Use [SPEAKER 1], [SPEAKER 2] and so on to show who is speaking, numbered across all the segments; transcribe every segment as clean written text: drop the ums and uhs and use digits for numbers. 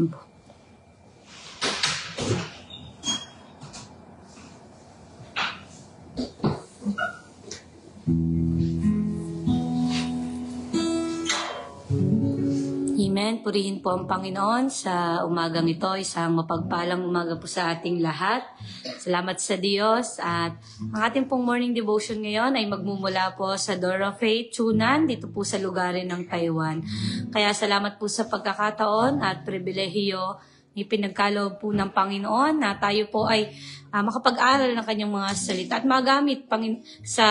[SPEAKER 1] Amen. Purihin po ang Panginoon sa umagang ito. Isang mapagpalang umaga po sa ating lahat. Salamat sa Diyos. At ang ating pong morning devotion ngayon ay magmumula po sa Door of Faith, Chunan, dito po sa lugarin ng Taiwan. Kaya salamat po sa pagkakataon at pribilehiyo ipinagkaloob po ng Panginoon na tayo po ay makapag-aral ng kanyang mga salita at magamit sa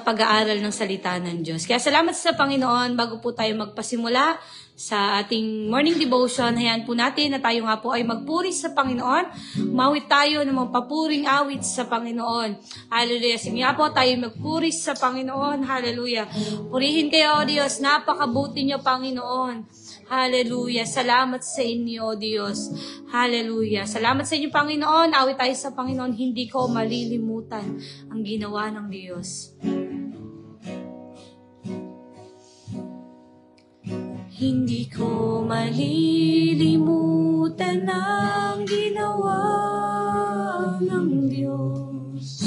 [SPEAKER 1] pag-aaral ng salita ng Diyos. Kaya salamat sa Panginoon. Bago po tayo magpasimula sa ating morning devotion, hayaan po natin na tayo nga po ay magpuri sa Panginoon. Mawit tayo ng mga papuring awit sa Panginoon. Hallelujah. Sige nga po tayo magpuri sa Panginoon. Hallelujah. Purihin kayo, O Diyos. Napakabuti niyo, Panginoon. Hallelujah. Salamat sa inyo, Diyos. Hallelujah. Salamat sa inyo, Panginoon. Awit tayo sa Panginoon. Hindi ko malilimutan ang ginawa ng Diyos. Hindi ko malilimutan ang ginawa ng Diyos.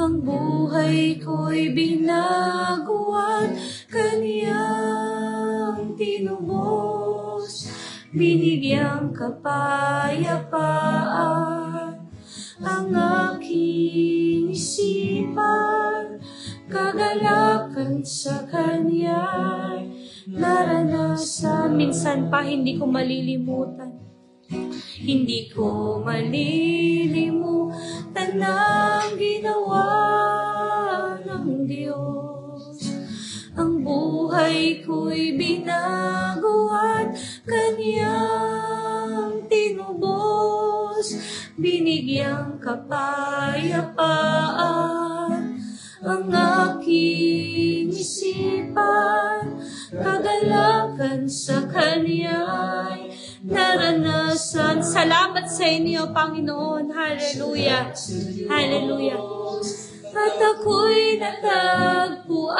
[SPEAKER 1] Ang buhay ko'y binaguan, Kaniyang tinubos. Binigyang kapayapaan ang aking isipan. Kagalakan sa Kaniya'y naranasan. Minsan pa hindi ko malilimutan. Hindi ko malilimutan ang ginawa ng Diyos. Ang buhay ko'y binago at Kaniyang tinubos. Binigyang kapayapaan ang aking isipan. Kagalakan sa Kaniya'y naranasan. Salamat sa inyo, Panginoon. Hallelujah. Hallelujah. At ako'y natagpuan,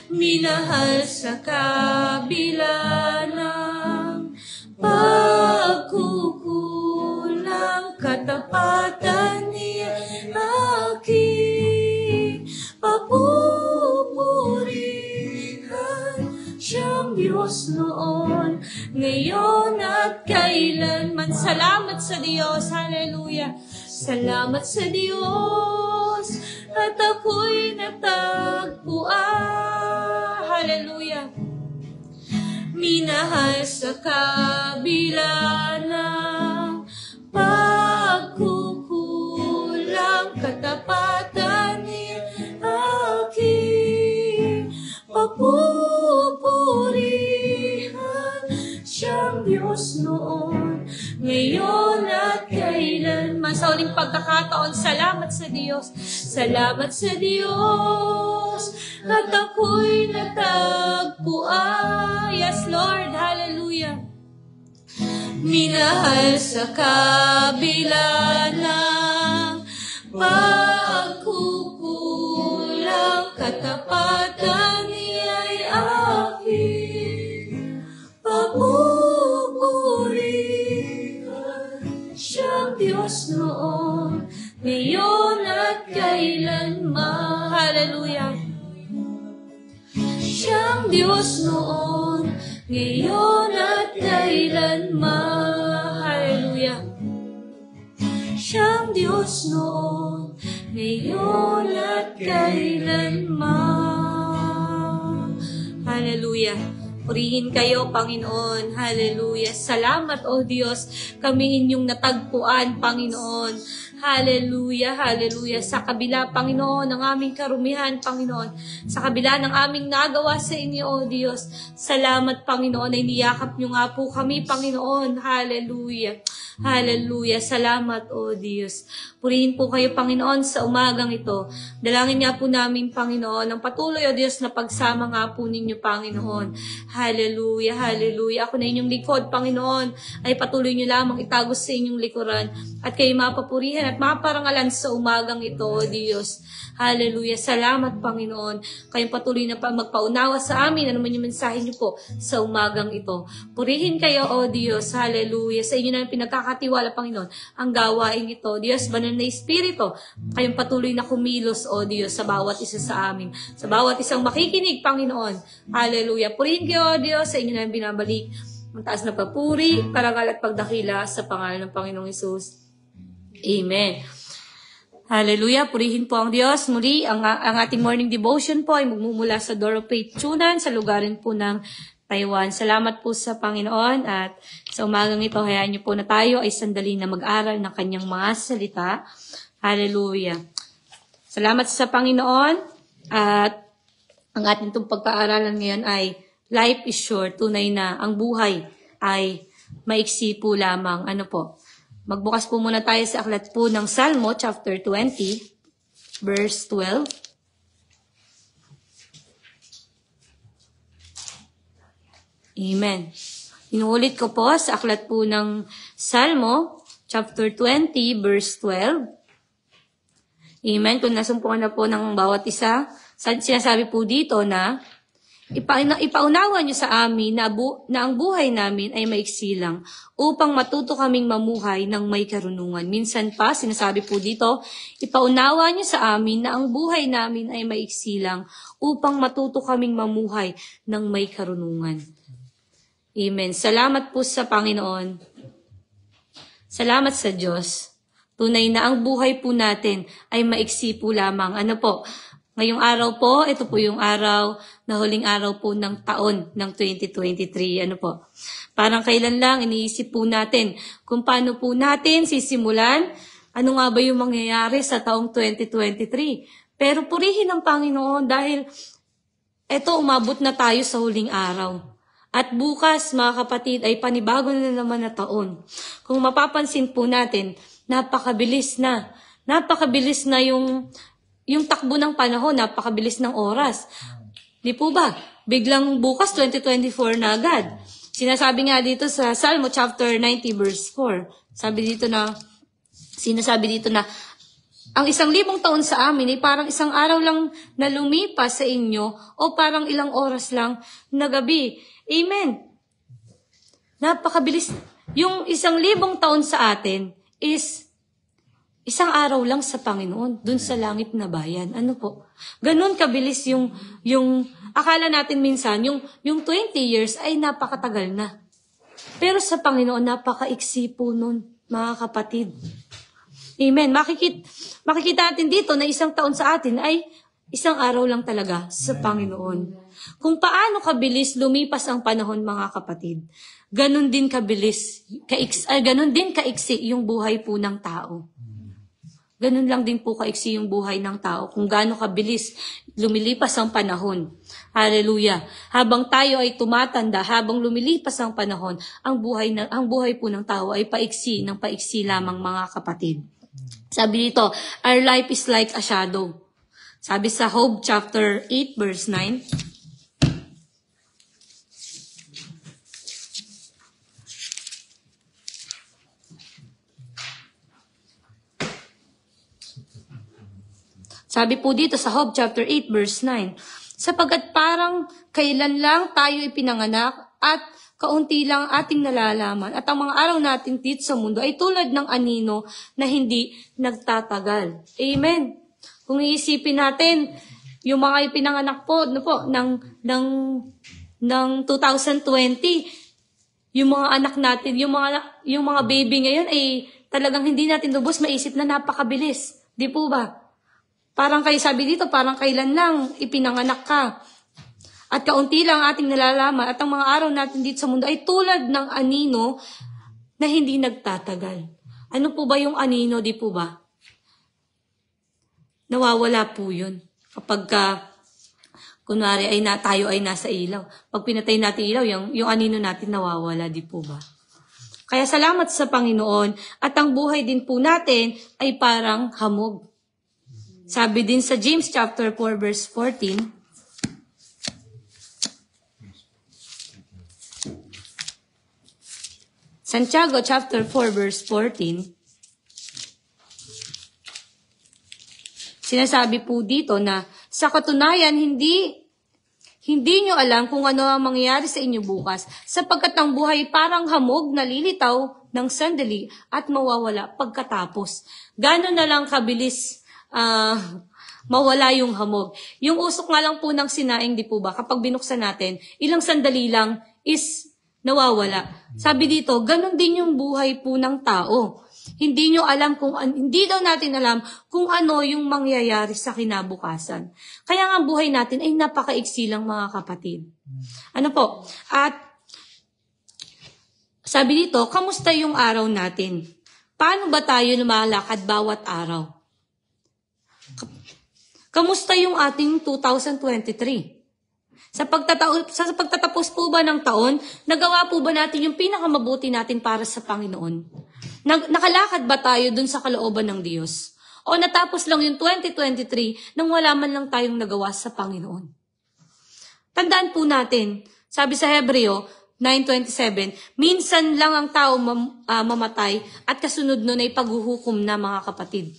[SPEAKER 1] minahal sa kabila ng pagkukulang. Katapatan niya aking papupurihan. Siyang Diyos noon, ngayon at kailanman. Salamat sa Diyos. Hallelujah. Salamat sa Diyos at ako'y natagpuan. Hallelujah. Minahal sa kabila ng pagkukulang. Katapatan ni aking papupurihan. Siyang Diyos noon, ngayon at kailanman. Sa uling pagkakataon, salamat sa Diyos. Salamat sa Diyos at ako'y natagpuan. Yes, Lord. Hallelujah. Minahal sa kabila ng pagkukulang. Katapatan niya'y aking papupurihan. Siyang Diyos noon, ngayon at kailanman. Hallelujah. Siyang Diyos noon, ngayon at kailanman. Hallelujah. Siyang Diyos noon, ngayon at kailanman. Hallelujah. Purihin kayo, Panginoon. Hallelujah. Salamat, O Diyos. Kami inyong natagpuan, Panginoon. Hallelujah, hallelujah. Sa kabila, Panginoon, ng aming karumihan, Panginoon. Sa kabila ng aming nagawa sa inyo, O Diyos. Salamat, Panginoon, ay niyakap niyo nga po kami, Panginoon. Hallelujah. Hallelujah. Salamat, O Diyos. Purihin po kayo, Panginoon, sa umagang ito. Dalangin nga po namin, Panginoon, ang patuloy, O Diyos, na pagsama nga po ninyo, Panginoon. Hallelujah, hallelujah. Ako na inyong likod, Panginoon, ay patuloy niyo lamang itagos sa inyong likuran at kayo mapapurihan at maparangalan sa umagang ito, O Diyos. Hallelujah. Salamat, Panginoon. Kayong patuloy na magpaunawa sa amin. Ano man yung mensahe niyo po sa umagang ito. Purihin kayo, O Diyos. Hallelujah. Sa inyo na pinagkakatiwala, Panginoon, ang gawain ito. Diyos, banal na Espiritu, kayong patuloy na kumilos, O Diyos, sa bawat isa sa amin. Sa bawat isang makikinig, Panginoon. Hallelujah. Purihin kayo, O Diyos. Sa inyo na binabalik ang taas na papuri, parangal at pagdakila sa pangalan ng Panginoong Hesus. Amen. Hallelujah. Purihin po ang Diyos. Muli, ang ating morning devotion po ay magmumula sa Door of Faith Chunan sa lugarin po ng Taiwan. Salamat po sa Panginoon at sa umagang ito, hayaan niyo po na tayo ay sandali na mag-aral ng kanyang mga salita. Hallelujah. Salamat sa Panginoon at ang ating itong pagpaaralan ngayon ay life is short. Tunay na ang buhay ay maiksi po lamang. Ano po? Magbukas po muna tayo sa aklat po ng Salmo chapter 20, verse 12. Amen. Inuulit ko po sa aklat po ng Salmo chapter 20, verse 12. Amen. Kung nasumpungan na po ng bawat isa, sinasabi po dito na ipaunawa niyo sa amin na ang buhay namin ay maiksi lang upang matuto kaming mamuhay ng may karunungan. Minsan pa, sinasabi po dito, ipaunawa niyo sa amin na ang buhay namin ay maiksi lang upang matuto kaming mamuhay ng may karunungan. Amen. Salamat po sa Panginoon. Salamat sa Diyos. Tunay na ang buhay po natin ay maiksi po lamang. Ano po? Ngayong araw po, ito po yung araw na huling araw po ng taon ng 2023. Ano po? Parang kailan lang iniisip po natin kung paano po natin sisimulan, ano nga ba yung mangyayari sa taong 2023. Pero purihin ang Panginoon dahil eto umabot na tayo sa huling araw. At bukas, mga kapatid, ay panibago na naman na taon. Kung mapapansin po natin, napakabilis na. Napakabilis na yung takbo ng panahon, napakabilis ng oras. Di po ba? Biglang bukas, 2024 na agad. Sinasabi nga dito sa Salmo chapter 90 verse 4. Sinasabi dito na, ang 1,000 taon sa amin ay parang isang araw lang na lumipas sa inyo o parang ilang oras lang na gabi. Amen. Napakabilis. Yung 1,000 taon sa atin is isang araw lang sa Panginoon, dun sa langit na bayan. Ano po? Ganun kabilis yung akala natin minsan, yung 20 years ay napakatagal na. Pero sa Panginoon, napakaiksi po nun, mga kapatid. Amen. Makikita natin dito na 1 taon sa atin ay isang araw lang talaga sa Panginoon. Kung paano kabilis lumipas ang panahon, mga kapatid, ganun din kaiksi yung buhay po ng tao. Ganun lang din po kaiksi yung buhay ng tao kung gaano kabilis lumilipas ang panahon. Hallelujah. Habang tayo ay tumatanda, habang lumilipas ang panahon, ang buhay po ng tao ay paiksi lamang, mga kapatid. Sabi dito, our life is like a shadow. Sabi sa Job chapter 8 verse 9. Sabi po dito sa Job chapter 8 verse 9, sapagkat parang kailan lang tayo ipinanganak at kaunti lang ating nalalaman at ang mga araw natin dito sa mundo ay tulad ng anino na hindi nagtatagal. Amen. Kung iisipin natin, yung mga ipinanganak po, ng 2020, yung mga anak natin, yung mga baby ngayon ay talagang hindi natin lubos maisip na napakabilis. Di po ba? Parang sabi dito, parang kailan lang ipinanganak ka. At kaunti lang ating nalalaman at ang mga araw natin dito sa mundo ay tulad ng anino na hindi nagtatagal. Ano po ba yung anino, di po ba? Nawawala po yun. Kapag kunwari tayo ay nasa ilaw. Pag pinatay natin ilaw, yung anino natin nawawala, di po ba? Kaya salamat sa Panginoon at ang buhay din po natin ay parang hamog. Sabi din sa James chapter 4 verse 14, Santiago chapter 4 verse 14. Sinasabi po dito na sa katunayan hindi nyo alam kung ano ang mangyayari sa inyo bukas, sapagkat ang buhay parang hamog na lilitaw ng sandali at mawawala pagkatapos. Gano'n na lang kabilis mawala yung hamog. Yung usok nga lang po ng sinaing, di po ba, kapag binuksan natin, ilang sandali lang is nawawala. Sabi dito, gano'n din yung buhay po ng tao. Hindi daw natin alam kung ano yung mangyayari sa kinabukasan. Kaya nga buhay natin ay napakaiksi lang, mga kapatid. Ano po? At sabi dito, kamusta yung araw natin? Paano ba tayo lumalakad bawat araw? Kamusta yung ating 2023? Sa pagtatapos po ba ng taon, nagawa po ba natin yung pinakamabuti natin para sa Panginoon? Nakalakad ba tayo dun sa kalooban ng Diyos? O natapos lang yung 2023 nang wala man lang tayong nagawa sa Panginoon? Tandaan po natin, sabi sa Hebreo 9:27, minsan lang ang tao mamatay at kasunod nun ay paghuhukom na, mga kapatid.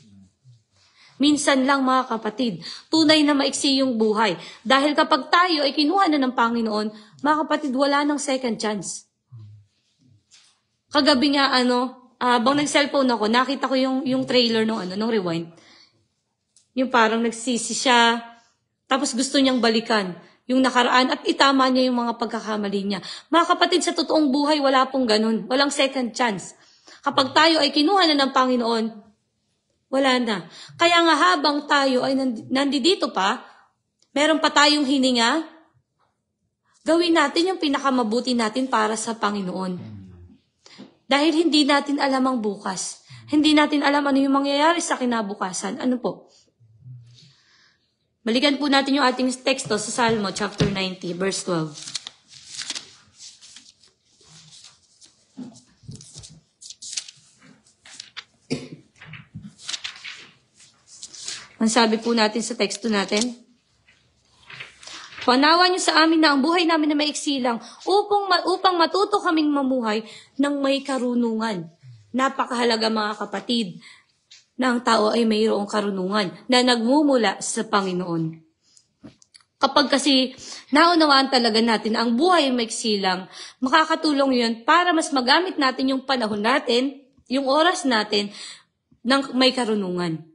[SPEAKER 1] Minsan lang, mga kapatid. Tunay na maiksi yung buhay. Dahil kapag tayo ay kinuha na ng Panginoon, mga kapatid, wala nang second chance. Kagabi nga, bang nag-cellphone ako, nakita ko yung trailer nung Rewind. Yung parang nagsisi siya, tapos gusto niyang balikan yung nakaraan at itama niya yung mga pagkakamali niya. Mga kapatid, sa totoong buhay, wala pong ganun. Walang second chance. Kapag tayo ay kinuha na ng Panginoon, wala na. Kaya nga habang tayo ay nandito pa, meron pa tayong hininga, gawin natin yung pinakamabuti natin para sa Panginoon. Dahil hindi natin alam ang bukas. Hindi natin alam ano yung mangyayari sa kinabukasan. Ano po? Balikan po natin yung ating teksto sa Salmo chapter 90, verse 12. Ang sabi po natin sa teksto natin, panawan niyo sa amin na ang buhay namin na maiksi lang upang matuto kaming mamuhay ng may karunungan. Napakahalaga, mga kapatid, na ang tao ay mayroong karunungan na nagmumula sa Panginoon. Kapag kasi naunawaan talaga natin ang buhay ay maiksi lang, makakatulong yun para mas magamit natin yung panahon natin, yung oras natin, ng may karunungan.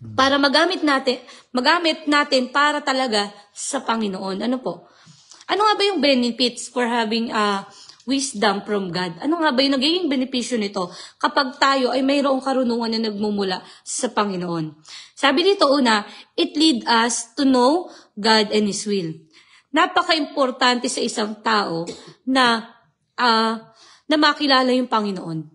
[SPEAKER 1] Para magamit natin para talaga sa Panginoon. Ano po? Ano nga ba yung benefits for having wisdom from God? Ano nga ba yung nagiging benepisyo nito kapag tayo ay mayroong karunungan na nagmumula sa Panginoon? Sabi dito una, it lead us to know God and His will. Napaka-importante sa isang tao na makilala yung Panginoon.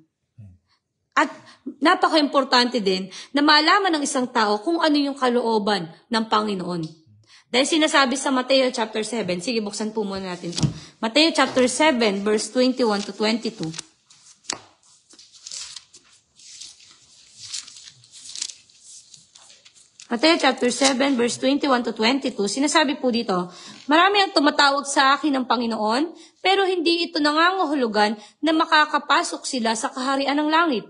[SPEAKER 1] At napaka-importante din na malaman ng isang tao kung ano yung kalooban ng Panginoon. Dahil sinasabi sa Mateo chapter 7, sige buksan po muna natin ito. Mateo chapter 7 verse 21 to 22. Mateo chapter 7 verse 21 to 22, sinasabi po dito, marami ang tumatawag sa akin ng Panginoon, pero hindi ito nangangahulugan na makakapasok sila sa kaharian ng langit.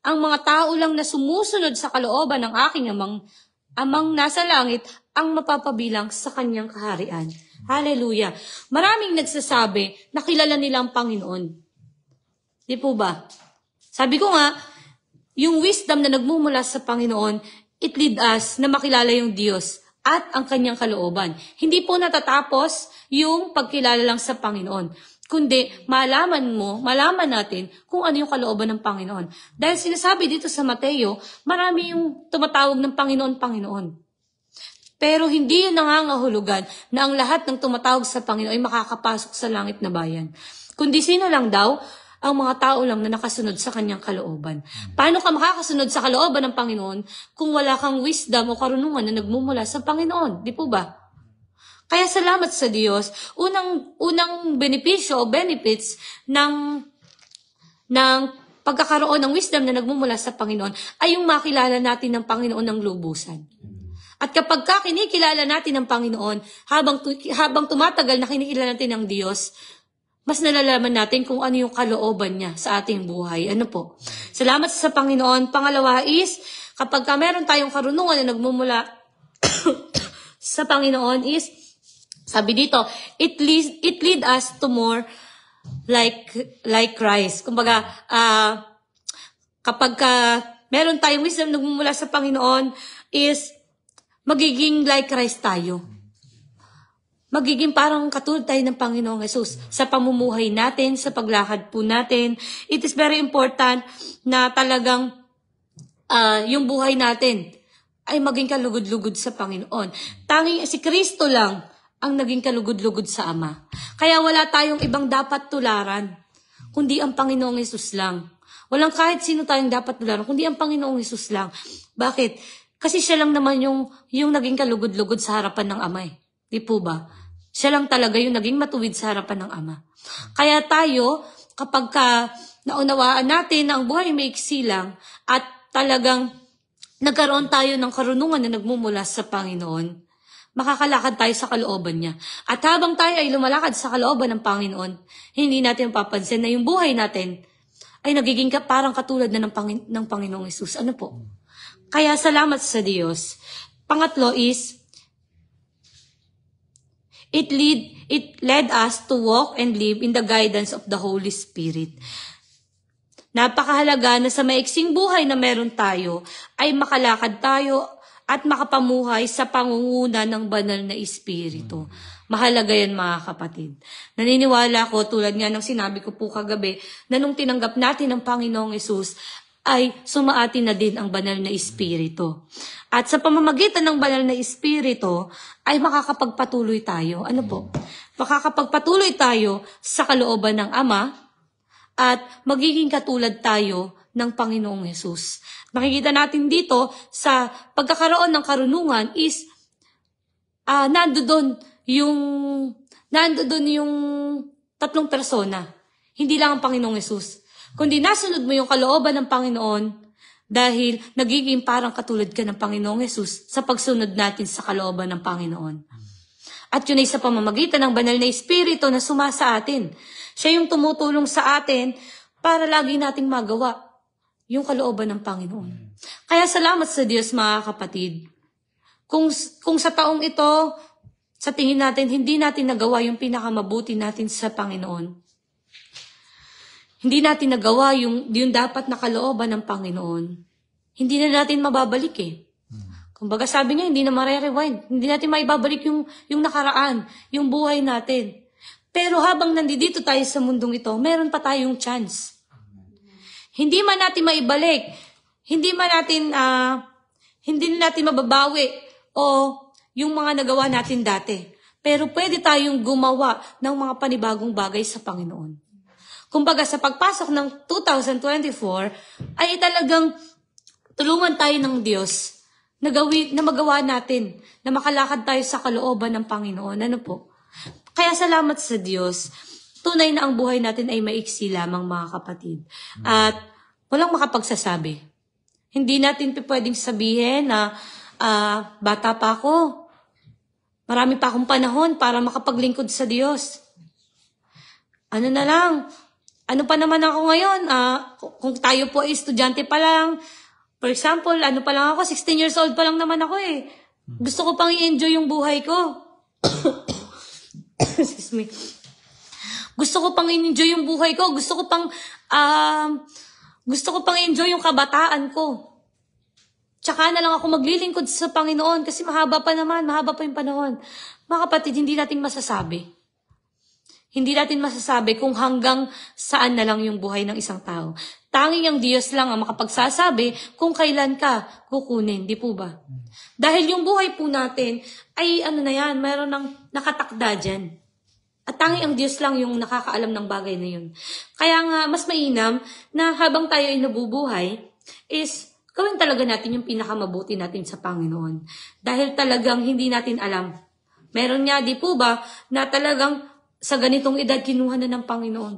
[SPEAKER 1] Ang mga tao lang na sumusunod sa kalooban ng aking amang nasa langit ang mapapabilang sa kanyang kaharian. Hallelujah. Maraming nagsasabi na kilala nila ang Panginoon. Di po ba? Sabi ko nga, yung wisdom na nagmumula sa Panginoon, it lead us na makilala yung Diyos at ang kanyang kalooban. Hindi po natatapos yung pagkilala lang sa Panginoon. Kundi malaman natin kung ano yung kalooban ng Panginoon. Dahil sinasabi dito sa Mateo, marami yung tumatawag ng Panginoon, Panginoon. Pero hindi yun nangangahulugan na ang lahat ng tumatawag sa Panginoon ay makakapasok sa langit na bayan. Kundi sino lang daw? Ang mga tao lang na nakasunod sa kanyang kalooban. Paano ka makakasunod sa kalooban ng Panginoon kung wala kang wisdom o karunungan na nagmumula sa Panginoon? Di po ba? Kaya salamat sa Diyos, unang benepisyo o benefits ng pagkakaroon ng wisdom na nagmumula sa Panginoon ay yung makilala natin ng Panginoon ng lubusan. At kapag kinikilala natin ng Panginoon, habang tumatagal na kinikilala natin ng Diyos, mas nalalaman natin kung ano yung kalooban niya sa ating buhay. Ano po? Salamat sa Panginoon. Pangalawa is, kapag meron tayong karunungan na nagmumula sa Panginoon is, sabi dito, it lead us to more like Christ. Kumbaga, kapag meron tayong wisdom na nagmumula sa Panginoon is, magiging like Christ tayo. Magiging parang katulad tayo ng Panginoong Jesus sa pamumuhay natin, sa paglakad po natin. It is very important na talagang yung buhay natin ay maging kalugod-lugod sa Panginoon. Tanging si Kristo lang ang naging kalugod-lugod sa Ama. Kaya wala tayong ibang dapat tularan, kundi ang Panginoong Jesus lang. Walang kahit sino tayong dapat tularan, kundi ang Panginoong Jesus lang. Bakit? Kasi siya lang naman yung naging kalugod-lugod sa harapan ng Ama. Di po ba? Siya lang talaga yung naging matuwid sa harapan ng Ama. Kaya tayo, kapag naunawaan natin na ang buhay may iksi lang at talagang nagkaroon tayo ng karunungan na nagmumula sa Panginoon, makakalakad tayo sa kalooban niya. At habang tayo ay lumalakad sa kalooban ng Panginoon, hindi natin papansin na yung buhay natin ay nagiging parang katulad na ng Panginoong Jesus. Ano po? Kaya salamat sa Diyos. Pangatlo is, It led us to walk and live in the guidance of the Holy Spirit. Napakahalaga na sa maiksing buhay na meron tayo, ay makalakad tayo at makapamuhay sa pangunguna ng banal na Espiritu. Mahalaga yan mga kapatid. Naniniwala ko, tulad nga ng sinabi ko po kagabi, na nung tinanggap natin ang Panginoong Yesus, ay sumaatin na din ang banal na Espiritu. At sa pamamagitan ng banal na Espiritu, ay makakapagpatuloy tayo. Ano po? Makakapagpatuloy tayo sa kalooban ng Ama at magiging katulad tayo ng Panginoong Yesus. Makikita natin dito sa pagkakaroon ng karunungan is nandoon yung tatlong persona. Hindi lang ang Panginoong Yesus. Kundi nasunod mo yung kalooban ng Panginoon dahil nagiging parang katulad ka ng Panginoong Yesus sa pagsunod natin sa kalooban ng Panginoon. At yun ay sa pamamagitan ng banal na Espiritu na sumasa atin. Siya yung tumutulong sa atin para lagi nating magawa yung kalooban ng Panginoon. Kaya salamat sa Diyos mga kapatid. Kung sa taong ito, sa tingin natin, hindi natin nagawa yung pinakamabuti natin sa Panginoon. Hindi natin nagawa yung dapat na kalooban ng Panginoon. Hindi na natin mababalik eh. Kumbaga sabi niya, hindi na mare-rewind. Hindi natin maibabalik yung nakaraan, yung buhay natin. Pero habang nandito tayo sa mundong ito, meron pa tayong chance. Hindi man natin maibalik, hindi natin mababawi o yung mga nagawa natin dati. Pero pwede tayong gumawa ng mga panibagong bagay sa Panginoon. Kumbaga sa pagpasok ng 2024 ay talagang tulungan tayo ng Diyos na magawa natin, na makalakad tayo sa kalooban ng Panginoon. Ano po? Kaya salamat sa Diyos. Tunay na ang buhay natin ay maiksi lamang mga kapatid. At walang makapagsasabi. Hindi natin pwedeng sabihin na bata pa ako. Marami pa akong panahon para makapaglingkod sa Diyos. Ano na lang, ano pa naman ako ngayon? Kung tayo po ay estudyante pa lang, for example, ano pa lang ako, 16 years old pa lang naman ako eh. Gusto ko pang i-enjoy yung buhay ko. Excuse me. Gusto ko pang i-enjoy yung buhay ko. Gusto ko pang i-enjoy yung kabataan ko. Tsaka na lang ako maglilingkod sa Panginoon kasi mahaba pa yung panahon. Mga kapatid, hindi natin masasabi. Hindi natin masasabi kung hanggang saan na lang yung buhay ng isang tao. Tanging ang Diyos lang ang makapagsasabi kung kailan ka kukunin, di po ba? Dahil yung buhay po natin ay mayroon ng nakatakda dyan. At tanging ang Diyos lang yung nakakaalam ng bagay na yun. Kaya nga, mas mainam na habang tayo ay nabubuhay, is gawin talaga natin yung pinakamabuti natin sa Panginoon. Dahil talagang hindi natin alam. Meron nga, di po ba, na talagang sa ganitong edad, kinuha na ng Panginoon.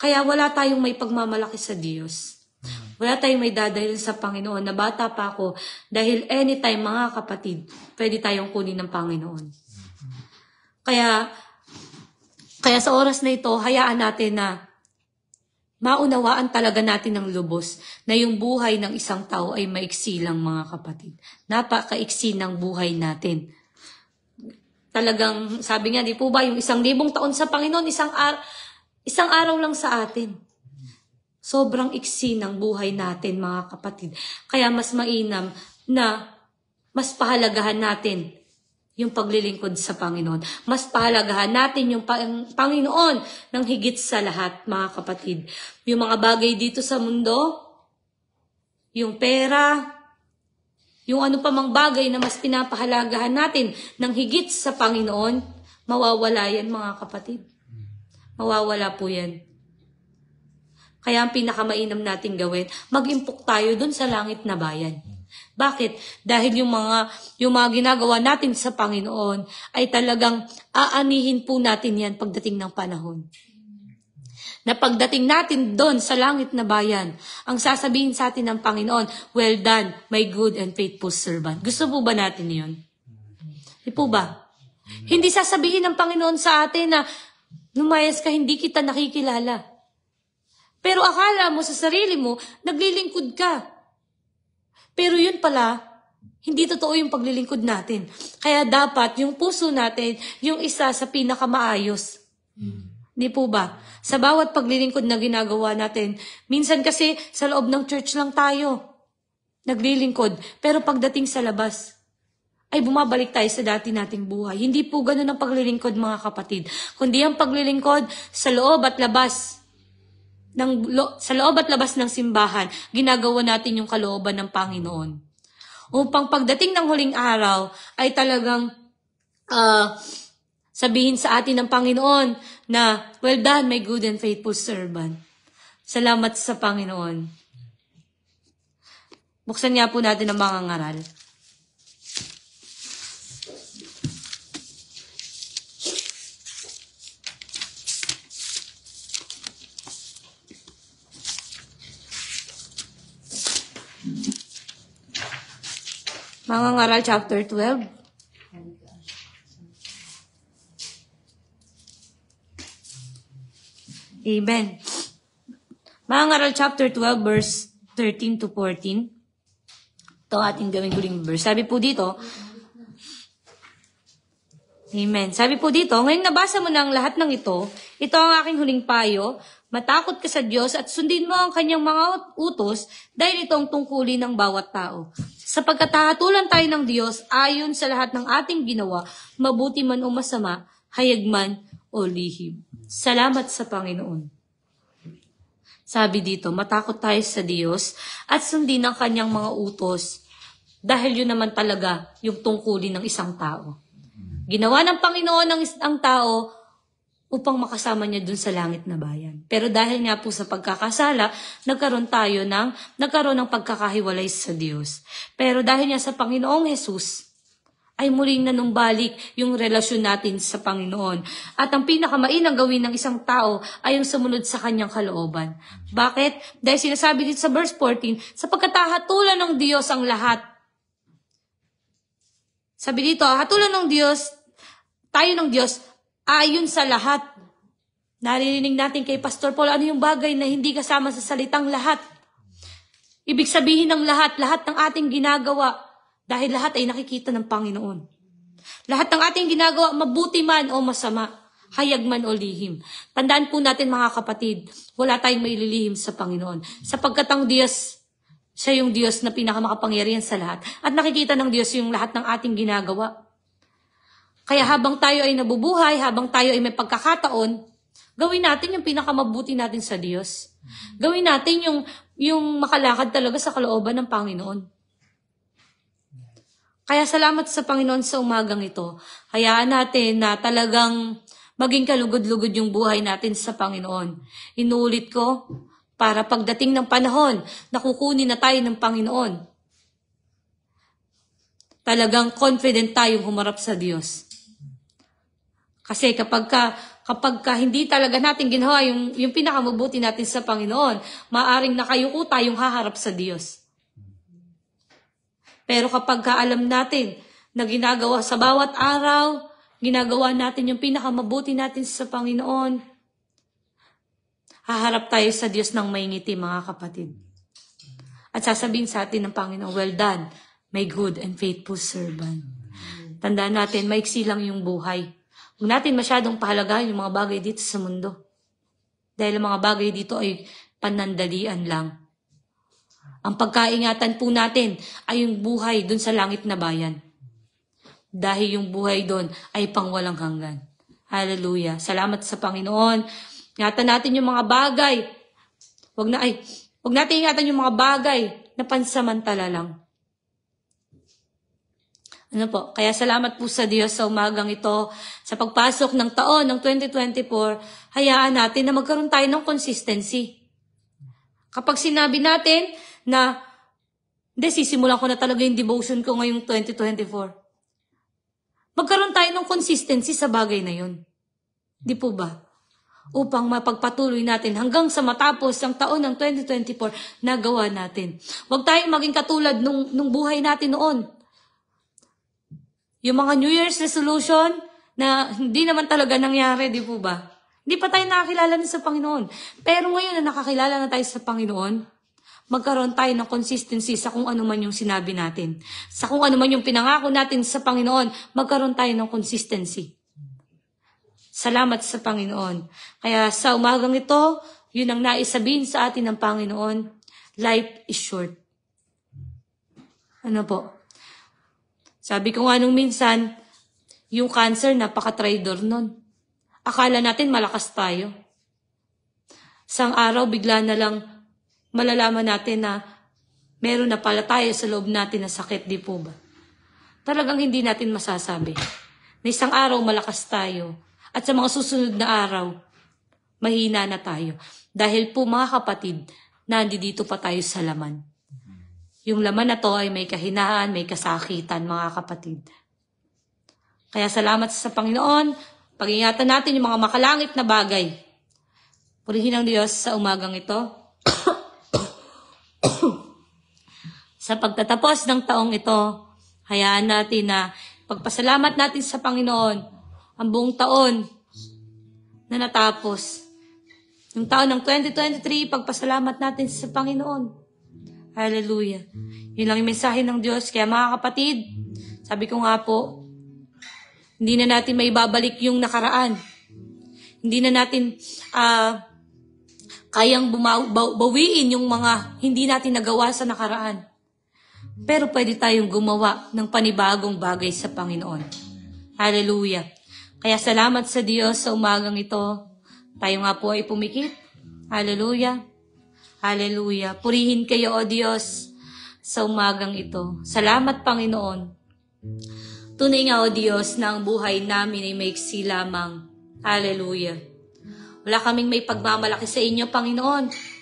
[SPEAKER 1] Kaya wala tayong may pagmamalaki sa Diyos. Wala tayong may dadahil sa Panginoon na bata pa ako dahil anytime mga kapatid, pwede tayong kunin ng Panginoon. Kaya Kaya sa oras na ito, hayaan natin na maunawaan talaga natin ng lubos na yung buhay ng isang tao ay maiksi lang, mga kapatid. Napakaiksi ng buhay natin. Talagang, sabi nga, di po ba, yung 1,000 taon sa Panginoon, isang araw lang sa atin. Sobrang iksi ng buhay natin, mga kapatid. Kaya mas mainam na mas pahalagahan natin yung paglilingkod sa Panginoon. Mas pahalagahan natin yung Panginoon ng higit sa lahat, mga kapatid. Yung mga bagay dito sa mundo, yung pera, yung ano pa mang bagay na mas pinapahalagahan natin ng higit sa Panginoon, mawawala yan, mga kapatid. Mawawala po yan. Kaya ang pinakamainam nating gawin, mag-impok tayo dun sa langit na bayan. Bakit? Dahil yung mga ginagawa natin sa Panginoon ay talagang aanihin po natin yan pagdating ng panahon. Na pagdating natin doon sa langit na bayan, ang sasabihin sa atin ng Panginoon, well done, my good and faithful servant. Gusto po ba natin yun? Di po ba? Hindi sasabihin ng Panginoon sa atin na lumayas ka, hindi kita nakikilala. Pero akala mo sa sarili mo, naglilingkod ka. Pero yun pala, hindi totoo yung paglilingkod natin. Kaya dapat yung puso natin, yung isa sa pinakamaayos. Di po ba? Sa bawat paglilingkod na ginagawa natin, minsan kasi sa loob ng church lang tayo naglilingkod. Pero pagdating sa labas, ay bumabalik tayo sa dati nating buhay. Hindi po ganun ang paglilingkod, mga kapatid. Kundi ang paglilingkod sa loob at labas sa loob at labas ng simbahan, ginagawa natin yung kalooban ng Panginoon. Upang pagdating ng huling araw, ay talagang sabihin sa atin ng Panginoon na, well done, my good and faithful servant. Salamat sa Panginoon. Buksan nga po natin ang mga ngaral. Mga ngaral, chapter 12. Amen. Mga ngaral, chapter 12, verse 13 to 14. Ito ating gawing huling verse. Sabi po dito, Amen. Sabi po dito, ngayong nabasa mo na ang lahat ng ito ang aking huling payo, matakot ka sa Diyos at sundin mo ang kanyang mga utos dahil ito ang tungkulin ng bawat tao. Sapagkat hahatulan tayo ng Diyos ayon sa lahat ng ating ginawa, mabuti man o masama, hayag man o lihim. Salamat sa Panginoon. Sabi dito, matakot tayo sa Diyos at sundin ang kanyang mga utos dahil yun naman talaga yung tungkulin ng isang tao. Ginawa ng Panginoon ang tao upang makasama niya dun sa langit na bayan. Pero dahil nga po sa pagkakasala, nagkaroon ng pagkakahiwalay sa Diyos. Pero dahil nga sa Panginoong Jesus, ay muling nanumbalik yung relasyon natin sa Panginoon. At ang pinakamainang gawin ng isang tao ay yung sumunod sa kanyang kalooban. Bakit? Dahil sinasabi dito sa verse 14, sapagkat hahatulan ng Diyos ang lahat. Sabi dito, hatulan ng Diyos, tayo ng Diyos, ayon sa lahat. Narinig natin kay Pastor Paul, ano yung bagay na hindi kasama sa salitang lahat? Ibig sabihin ng lahat ng ating ginagawa, dahil lahat ay nakikita ng Panginoon. Lahat ng ating ginagawa, mabuti man o masama, hayag man o lihim. Tandaan po natin, mga kapatid, wala tayong maililihim sa Panginoon. Sapagkat ang Diyos, siya yung Diyos na pinakamakapangyarihan sa lahat. At nakikita ng Diyos yung lahat ng ating ginagawa. Kaya habang tayo ay nabubuhay, habang tayo ay may pagkakataon, gawin natin yung pinakamabuti natin sa Diyos. Gawin natin yung makalakad talaga sa kalooban ng Panginoon. Kaya salamat sa Panginoon sa umagang ito. Hayaan natin na talagang maging kalugod-lugod yung buhay natin sa Panginoon. Inuulit ko, para pagdating ng panahon, nakukunin na tayo ng Panginoon. Talagang confident tayong humarap sa Diyos. Kasi kapag hindi talaga natin ginawa yung pinakamabuti natin sa Panginoon, maaring nakayuko tayong haharap sa Diyos. Pero kapag alam natin na ginagawa sa bawat araw, ginagawa natin yung pinakamabuti natin sa Panginoon, haharap tayo sa Diyos ng may ngiti, mga kapatid. At sasabihin sa atin ng Panginoon, well done, my good and faithful servant. Tandaan natin, maiksi lang yung buhay. Huwag natin masyadong pahalagahan yung mga bagay dito sa mundo. Dahil ang mga bagay dito ay panandalian lang. Ang pagkaingatan po natin ay yung buhay dun sa langit na bayan. Dahil yung buhay doon ay pangwalang hanggan. Hallelujah. Salamat sa Panginoon. Ingatan natin yung mga bagay. Huwag natin ingatan yung mga bagay na pansamantala lang. Ano po? Kaya salamat po sa Diyos sa umagang ito. Sa pagpasok ng taon ng 2024, hayaan natin na magkaroon tayo ng consistency. Kapag sinabi natin na, hindi, sisimulan ko na talaga yung devotion ko ngayong 2024. Magkaroon tayo ng consistency sa bagay na yun. Di po ba? Upang mapagpatuloy natin hanggang sa matapos ang taon ng 2024, nagawa natin. Huwag tayong maging katulad nung buhay natin noon. Yung mga New Year's resolution na hindi naman talaga nangyari, di po ba? Hindi pa tayo nakakilala na sa Panginoon. Pero ngayon na nakakilala na tayo sa Panginoon, magkaroon tayo ng consistency sa kung ano man yung sinabi natin. Sa kung ano man yung pinangako natin sa Panginoon, magkaroon tayo ng consistency. Salamat sa Panginoon. Kaya sa umagang ito, yun ang naisabihin sa atin ng Panginoon, life is short. Ano po? Sabi ko nga nung minsan, yung cancer, napaka-traidor nun. Akala natin malakas tayo. Sang araw, bigla na lang malalaman natin na meron na pala tayo sa loob natin na sakit, di po ba? Talagang hindi natin masasabi. Na isang araw, malakas tayo. At sa mga susunod na araw, mahina na tayo. Dahil po mga kapatid, nandito pa tayo sa laman. Yung laman na to ay may kahinaan, may kasakitan, mga kapatid. Kaya salamat sa Panginoon, pag-ingatan natin yung mga makalangit na bagay. Purihin ang Diyos sa umagang ito. Sa pagtatapos ng taong ito, hayaan natin na pagpasalamat natin sa Panginoon ang buong taon na natapos. Yung taon ng 2023, pagpasalamat natin sa Panginoon. Hallelujah. Yun lang yung mensahe ng Diyos. Kaya mga kapatid, sabi ko nga po, hindi na natin maibabalik yung nakaraan. Hindi na natin kayang bawiin yung mga hindi natin nagawa sa nakaraan. Pero pwede tayong gumawa ng panibagong bagay sa Panginoon. Hallelujah. Kaya salamat sa Diyos sa umagang ito. Tayo nga po ay pumikit. Hallelujah. Hallelujah. Purihin kayo, O Diyos, sa umagang ito. Salamat, Panginoon. Tunay nga, O Diyos, na ang buhay namin ay maiksi lamang. Hallelujah. Wala kaming may pagmamalaki sa inyo, Panginoon.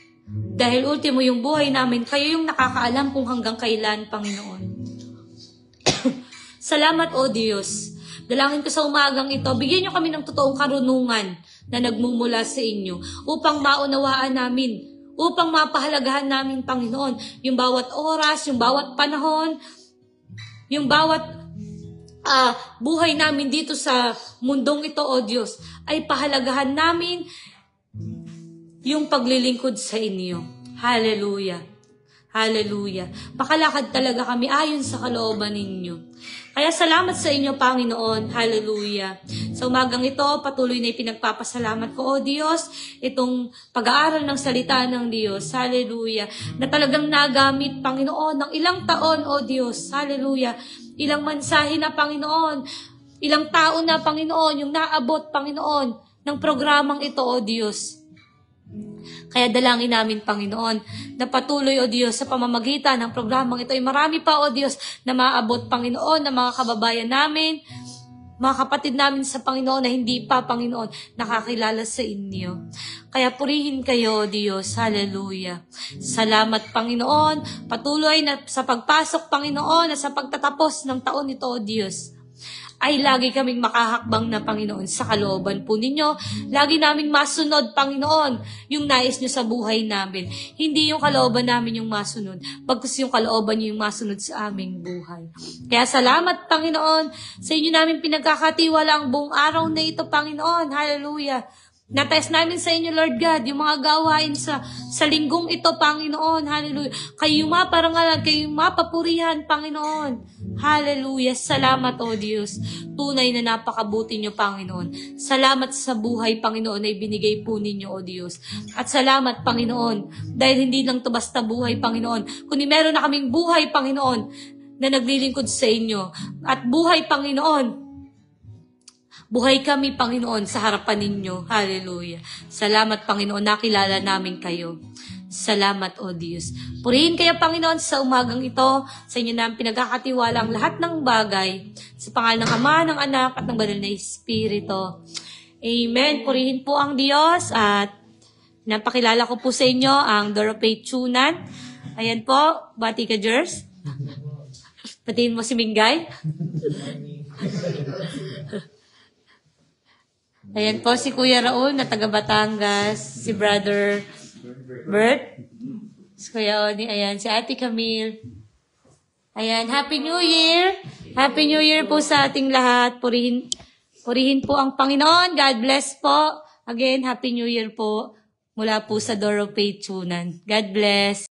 [SPEAKER 1] Dahil ultimo yung buhay namin, kayo yung nakakaalam kung hanggang kailan, Panginoon. Salamat, O Diyos. Dalangin ko sa umagang ito, bigyan niyo kami ng totoong karunungan na nagmumula sa inyo upang maunawaan namin, upang mapahalagahan namin, Panginoon, yung bawat oras, yung bawat panahon, yung bawat buhay namin dito sa mundong ito, O Diyos, ay pahalagahan namin yung paglilingkod sa inyo. Hallelujah. Hallelujah. Pakalakad talaga kami ayon sa kalooban ninyo. Kaya salamat sa inyo, Panginoon. Hallelujah. Sa umagang ito, patuloy na ipinagpapasalamat ko, O Diyos, itong pag-aaral ng salita ng Diyos. Hallelujah. Na talagang nagamit, Panginoon, ng ilang taon, O Diyos. Hallelujah. Ilang mensahe na, Panginoon. Ilang tao na, Panginoon, yung naabot, Panginoon, ng programang ito, O Diyos. Kaya dalangin namin, Panginoon, na patuloy, O Diyos, sa pamamagitan ng programang ito ay marami pa, O Diyos, na maabot, Panginoon, ng mga kababayan namin, mga kapatid namin sa Panginoon na hindi pa, Panginoon, nakakilala sa inyo. Kaya purihin kayo, O Diyos. Hallelujah. Salamat, Panginoon. Patuloy na sa pagpasok, Panginoon, at sa pagtatapos ng taon ito, O Diyos, ay lagi kaming makahakbang na Panginoon sa kalooban po ninyo. Lagi naming masunod, Panginoon, yung nais nyo sa buhay namin. Hindi yung kalooban namin yung masunod, bagkus yung kalooban nyo yung masunod sa aming buhay. Kaya salamat, Panginoon, sa inyo namin pinagkakatiwala ang buong araw na ito, Panginoon. Hallelujah. Natest namin sa inyo, Lord God, yung mga gawain sa linggong ito, Panginoon. Hallelujah. Kayo maparangalan, kayo mapapurihan, Panginoon. Hallelujah. Salamat, O Diyos. Tunay na napakabuti niyo, Panginoon. Salamat sa buhay, Panginoon, na ibinigay po ninyo, O Diyos. At salamat, Panginoon, dahil hindi lang to basta buhay, Panginoon, kundi meron na kaming buhay, Panginoon, na naglilingkod sa inyo. At buhay, Panginoon, buhay kami, Panginoon, sa harapan ninyo. Hallelujah. Salamat, Panginoon, nakilala namin kayo. Salamat, O Diyos. Purihin kayo, Panginoon, sa umagang ito. Sa inyo namin pinagkakatiwala ang lahat ng bagay. Sa pangalan ng Ama, ng Anak, at ng Banal na Espiritu. Amen. Purihin po ang Diyos. At napakilala ko po sa inyo ang Dorope Tunan. Ayan po. Bati ka, Jers. Batiin mo si Mingay. Ayan po si Kuya Raul na taga Batangas, si Brother Bert, si Kuya Oni, ayan, si Ate Camille. Ayan, Happy New Year! Happy New Year po sa ating lahat. Purihin po ang Panginoon. God bless po. Again, Happy New Year po mula po sa Dorope Tunan. God bless.